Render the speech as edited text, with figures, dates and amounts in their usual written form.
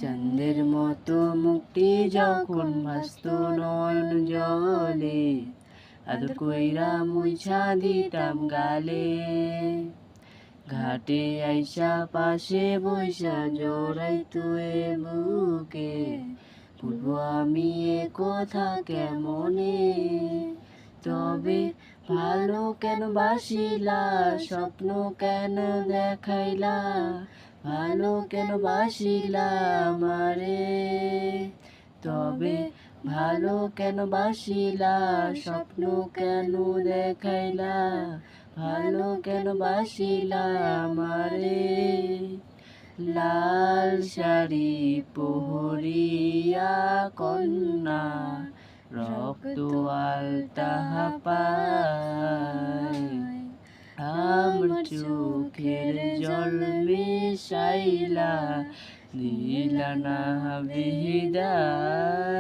চাঁদের মতো মুক্তি যখন ভাসত নয়ন জলে, আদর কইরা মুইছা দিতাম গালে। ঘাটে আইসা পাশে বইসা জড়াইতো এ বুকে, বলবো আমি এ কথা কেমনে। তবে ভালো কেন বাসিলা, স্বপ্ন কেন দেখাইলা, ভালো কেন বাসিলা আমারে। তবে ভালো কেন বাসিলা, স্বপ্ন কেন দেখাইলা, ভালো কেন বাসিলা আমারে। লাল শাড়ি পহরিয়া কন্যা, রক্ত আলতা পায়, আমার চোখের জল মিশাইলা দিলা না বিদায়।